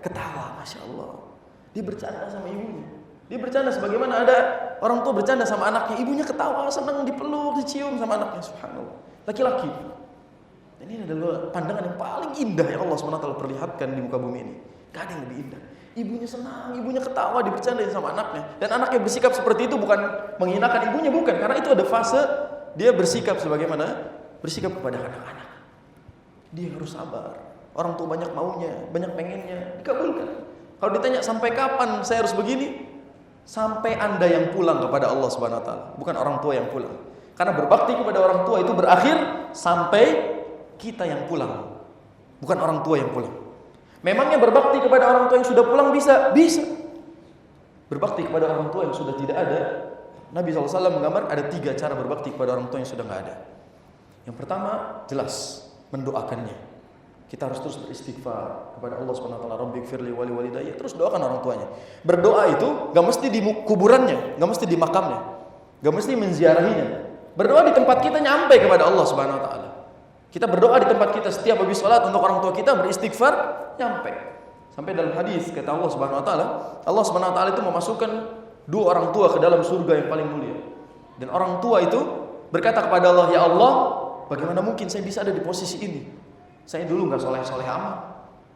A: ketawa, Masya Allah. Dia bercanda sama ibunya. Dia bercanda sebagaimana ada orang tua bercanda sama anaknya, ibunya ketawa, senang dipeluk, dicium sama anaknya. Subhanallah. Laki-laki. Dan ini adalah pandangan yang paling indah yang Allah SWT perlihatkan di muka bumi ini. Gak ada yang lebih indah. Ibunya senang, ibunya ketawa, dibercandain sama anaknya. Dan anaknya bersikap seperti itu bukan menghinakan ibunya, bukan. Karena itu ada fase dia bersikap sebagaimana bersikap kepada anak-anak. Dia harus sabar. Orang tua banyak maunya, banyak pengennya, dikabulkan. Kalau ditanya sampai kapan saya harus begini? Sampai Anda yang pulang kepada Allah Subhanahu wa taala, bukan orang tua yang pulang. Karena berbakti kepada orang tua itu berakhir sampai kita yang pulang, bukan orang tua yang pulang. Memangnya berbakti kepada orang tua yang sudah pulang bisa? Bisa. Berbakti kepada orang tua yang sudah tidak ada, Nabi SAW menggambar ada 3 cara berbakti kepada orang tua yang sudah nggak ada. Yang pertama jelas mendoakannya. Kita harus terus beristighfar kepada Allah Subhanahu wa taala, Rabbighfirli wa liwalidayya, terus doakan orang tuanya. Berdoa itu enggak mesti di kuburannya, enggak mesti di makamnya, enggak mesti menziarahinya. Berdoa di tempat kita nyampe kepada Allah Subhanahu wa taala. Kita berdoa di tempat kita setiap habis salat untuk orang tua kita, beristighfar, nyampe. Sampai dalam hadis kata Allah Subhanahu wa taala, Allah Subhanahu wa taala itu memasukkan 2 orang tua ke dalam surga yang paling mulia. Dan orang tua itu berkata kepada Allah, "Ya Allah, bagaimana mungkin saya bisa ada di posisi ini? Saya dulu nggak soleh-soleh amat.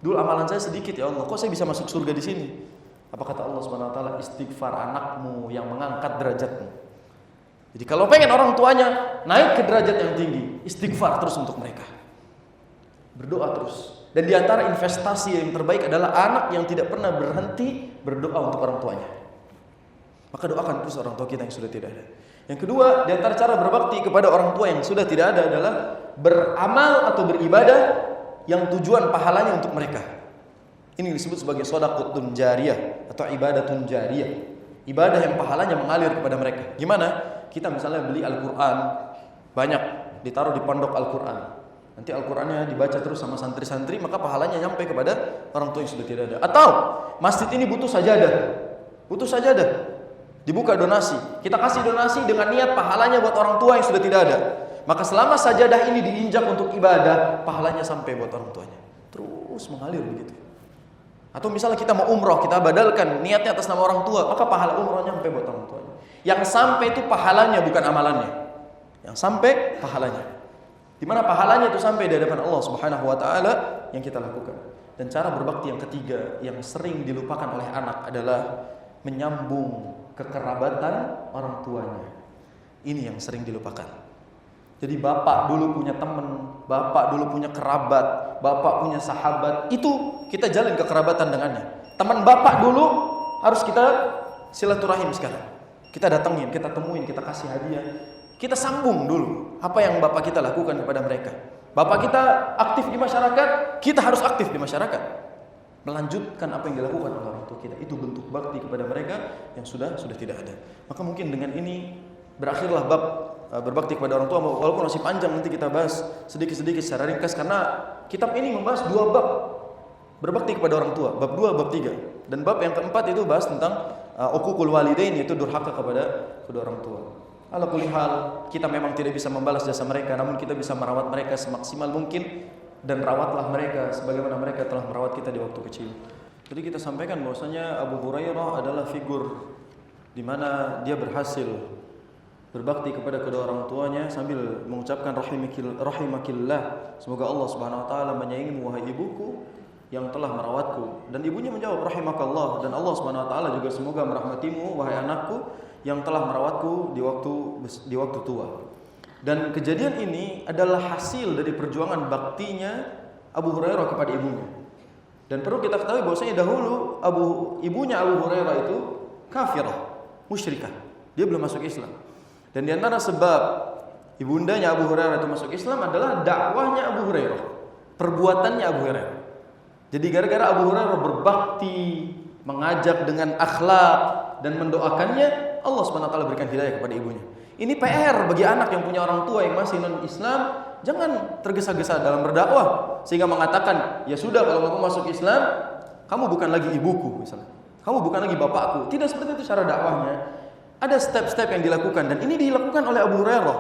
A: Dulu amalan saya sedikit, ya Allah. Kok saya bisa masuk surga di sini?" Apa kata Allah Subhanahu wa taala? Istighfar anakmu yang mengangkat derajatmu. Jadi kalau pengen orang tuanya naik ke derajat yang tinggi, istighfar terus untuk mereka. Berdoa terus. Dan di antara investasi yang terbaik adalah anak yang tidak pernah berhenti berdoa untuk orang tuanya. Maka doakan terus orang tua kita yang sudah tidak ada. Yang kedua, di antara cara berbakti kepada orang tua yang sudah tidak ada adalah beramal atau beribadah yang tujuan pahalanya untuk mereka. Ini disebut sebagai shadaqatun jariyah atau ibadatun jariyah. Ibadah yang pahalanya mengalir kepada mereka. Gimana? Kita misalnya beli Al-Quran banyak, ditaruh di pondok Al-Quran. Nanti Al-Qurannya dibaca terus sama santri-santri, maka pahalanya nyampe kepada orang tua yang sudah tidak ada. Atau masjid ini butuh sajadah, dibuka donasi. Kita kasih donasi dengan niat pahalanya buat orang tua yang sudah tidak ada. Maka selama sajadah ini diinjak untuk ibadah, pahalanya sampai buat orang tuanya. Terus mengalir begitu. Atau misalnya kita mau umroh, kita badalkan niatnya atas nama orang tua, maka pahala umrohnya sampai buat orang tuanya. Yang sampai itu pahalanya, bukan amalannya. Yang sampai pahalanya. Di mana pahalanya itu sampai di hadapan Allah Subhanahu wa taala yang kita lakukan. Dan cara berbakti yang ketiga yang sering dilupakan oleh anak adalah menyambung kekerabatan orang tuanya. Ini yang sering dilupakan. Jadi bapak dulu punya teman, bapak dulu punya kerabat, bapak punya sahabat, itu kita jalin kekerabatan dengannya. Teman bapak dulu harus kita silaturahim sekarang. Kita datangin, kita temuin, kita kasih hadiah. Kita sambung dulu apa yang bapak kita lakukan kepada mereka. Bapak kita aktif di masyarakat, kita harus aktif di masyarakat. Melanjutkan apa yang dilakukan oleh orang tua kita. Itu bentuk bakti kepada mereka yang sudah tidak ada. Maka mungkin dengan ini berakhirlah bab berbakti kepada orang tua. Walaupun masih panjang, nanti kita bahas sedikit-sedikit secara ringkas. Karena kitab ini membahas 2 bab berbakti kepada orang tua. Bab 2, bab 3. Dan bab yang keempat itu bahas tentang uququl walidain, yaitu durhaka kepada kedua orang tua. Ala kulli hal, kita memang tidak bisa membalas jasa mereka, namun kita bisa merawat mereka semaksimal mungkin. Dan rawatlah mereka sebagaimana mereka telah merawat kita di waktu kecil. Jadi kita sampaikan bahwasanya Abu Hurairah adalah figur di mana dia berhasil berbakti kepada kedua orang tuanya sambil mengucapkan rahimakillah. Semoga Allah Subhanahu wa taala menyayangimu wahai ibuku yang telah merawatku. Dan ibunya menjawab, rahimakallah, dan Allah Subhanahu wa taala juga semoga merahmatimu wahai anakku yang telah merawatku di waktu tua. Dan kejadian ini adalah hasil dari perjuangan baktinya Abu Hurairah kepada ibunya. Dan perlu kita ketahui bahwasanya dahulu ibunya Abu Hurairah itu kafirah, musyrikah. Dia belum masuk Islam. Dan di antara sebab ibundanya Abu Hurairah itu masuk Islam adalah dakwahnya Abu Hurairah, perbuatannya Abu Hurairah. Jadi gara-gara Abu Hurairah berbakti, mengajak dengan akhlak dan mendoakannya, Allah SWT berikan hidayah kepada ibunya. Ini PR bagi anak yang punya orang tua yang masih non-Islam. Jangan tergesa-gesa dalam berdakwah sehingga mengatakan, ya sudah, kalau kamu masuk Islam, kamu bukan lagi ibuku misalnya, kamu bukan lagi bapakku. Tidak seperti itu cara dakwahnya. Ada step-step yang dilakukan, dan ini dilakukan oleh Abu Hurairah.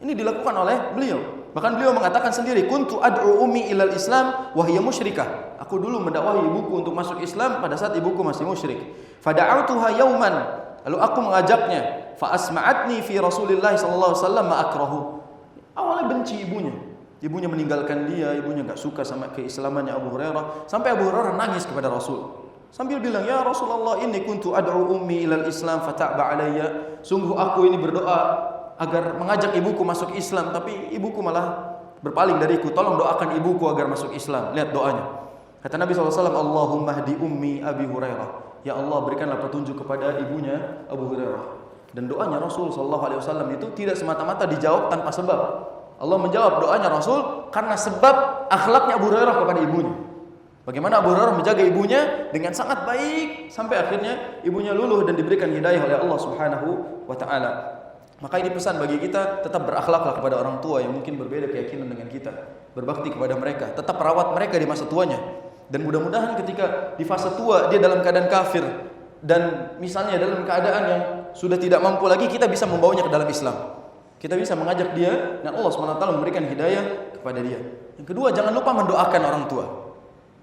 A: Ini dilakukan oleh beliau. Bahkan beliau mengatakan sendiri, kuntu ad'u ummi ilal Islam wa hiya musyrikah. Aku dulu mendakwahi ibuku untuk masuk Islam pada saat ibuku masih musyrik. Fada'autuha yauman, lalu aku mengajaknya, fa asma'atni fi Rasulillah sallallahu alaihi wasallam ma akrahu. Awalnya benci ibunya. Ibunya meninggalkan dia, ibunya enggak suka sama keislamannya Abu Hurairah, sampai Abu Hurairah nangis kepada Rasul. Sambil bilang, "Ya Rasulullah, inni kuntu ad'u ummi ilal Islam fata'ba alayya." Sungguh aku ini berdoa agar mengajak ibuku masuk Islam, tapi ibuku malah berpaling dariku. Tolong doakan ibuku agar masuk Islam. Lihat doanya. Kata Nabi SAW, Allahumma hdi ummi Abi Hurairah. Ya Allah, berikanlah petunjuk kepada ibunya Abu Hurairah. Dan doanya Rasul SAW itu tidak semata-mata dijawab tanpa sebab. Allah menjawab doanya Rasul karena sebab akhlaknya Abu Hurairah kepada ibunya. Bagaimana Abu Hurairah menjaga ibunya dengan sangat baik sampai akhirnya ibunya luluh dan diberikan hidayah oleh Allah Subhanahu wa taala. Maka ini pesan bagi kita, tetap berakhlaklah kepada orang tua yang mungkin berbeda keyakinan dengan kita. Berbakti kepada mereka, tetap rawat mereka di masa tuanya. Dan mudah-mudahan ketika di fase tua dia dalam keadaan kafir dan misalnya dalam keadaan yang sudah tidak mampu lagi, kita bisa membawanya ke dalam Islam. Kita bisa mengajak dia dan Allah SWT memberikan hidayah kepada dia. Yang kedua, jangan lupa mendoakan orang tua.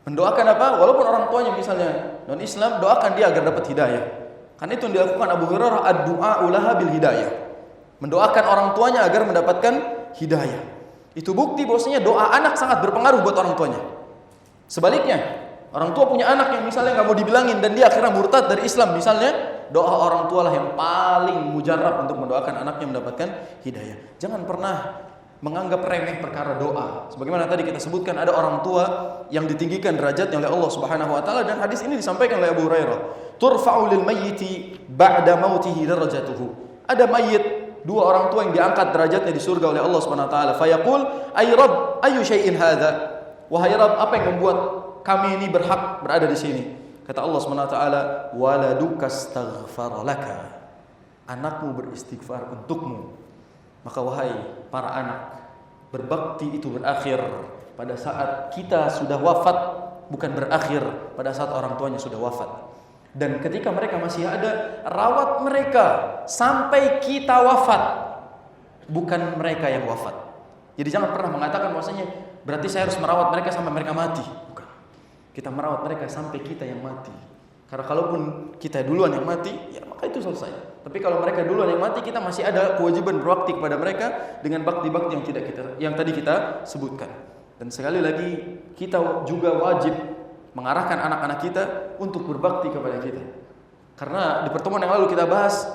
A: Mendoakan apa? Walaupun orang tuanya misalnya non-Islam, doakan dia agar dapat hidayah. Karena itu yang dilakukan Abu Hurairah, ad-du'a ulaha bil hidayah. Mendoakan orang tuanya agar mendapatkan hidayah. Itu bukti bahwasanya doa anak sangat berpengaruh buat orang tuanya. Sebaliknya, orang tua punya anak yang misalnya nggak mau dibilangin dan dia akhirnya murtad dari Islam misalnya, doa orang tua lah yang paling mujarab untuk mendoakan anaknya mendapatkan hidayah. Jangan pernah menganggap remeh perkara doa. Sebagaimana tadi kita sebutkan, ada orang tua yang ditinggikan derajatnya oleh Allah Subhanahu wa taala, dan hadis ini disampaikan oleh Abu Hurairah. Turfa'u lil mayyiti ba'da mautihi darajatuhu. Ada mayit, dua orang tua yang diangkat derajatnya di surga oleh Allah Subhanahu wa taala. Fayaqul, "Ay Rabb, ayu syai'in hadza?" Wahai Rabb, apa yang membuat kami ini berhak berada di sini? Kata Allah Subhanahu wa taala, "Waladuka astaghfara laka." Anakmu beristighfar untukmu. Maka wahai para anak, berbakti itu berakhir pada saat kita sudah wafat, bukan berakhir pada saat orang tuanya sudah wafat. Dan ketika mereka masih ada, rawat mereka sampai kita wafat, bukan mereka yang wafat. Jadi jangan pernah mengatakan bahwasanya berarti saya harus merawat mereka sampai mereka mati. Bukan. Kita merawat mereka sampai kita yang mati. Karena kalaupun kita duluan yang mati, ya maka itu selesai. Tapi kalau mereka duluan yang mati, kita masih ada kewajiban berbakti kepada mereka dengan bakti-bakti yang tadi kita sebutkan. Dan sekali lagi, kita juga wajib mengarahkan anak-anak kita untuk berbakti kepada kita. Karena di pertemuan yang lalu kita bahas,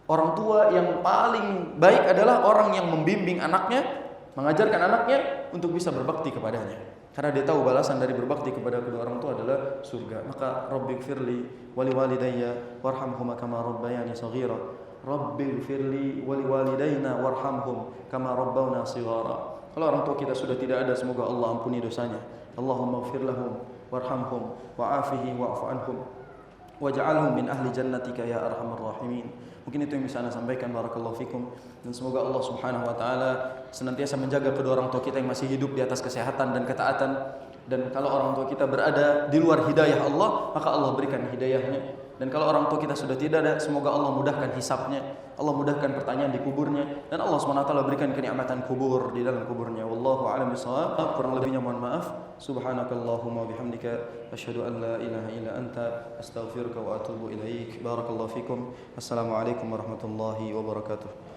A: orang tua yang paling baik adalah orang yang membimbing anaknya, mengajarkan anaknya untuk bisa berbakti kepadanya. Karena dia tahu balasan dari berbakti kepada kedua orang tua adalah surga. Maka Rabbighfirli wa liwalidayya warhamhuma kama rabbayani shaghira. Rabbighfirli wa liwalidayna warhamhum kama rabbawna shighara. Kalau orang tua kita sudah tidak ada, semoga Allah ampuni dosanya. Allahumma ighfir lahum warhamhum wa'afihi wa'fu anhum waj'alhum min ahli jannatika ya arhamar rahimin. Mungkin itu yang bisa Anda sampaikan. Barakallahu fikum. Dan semoga Allah Subhanahu wa taala senantiasa menjaga kedua orang tua kita yang masih hidup di atas kesehatan dan ketaatan. Dan kalau orang tua kita berada di luar hidayah Allah, maka Allah berikan hidayahnya. Dan kalau orang tua kita sudah tidak ada, semoga Allah mudahkan hisabnya, Allah mudahkan pertanyaan di kuburnya, dan Allah SWT berikan kenikmatan kubur di dalam kuburnya. Wallahu a'lam bishawab. Kurang lebihnya mohon maaf. Subhanakallahumma bihamdika asyhadu an la ilaha illa anta astaghfiruka wa atubu ilaik. Barakallahu fikum. Assalamualaikum warahmatullahi wabarakatuh.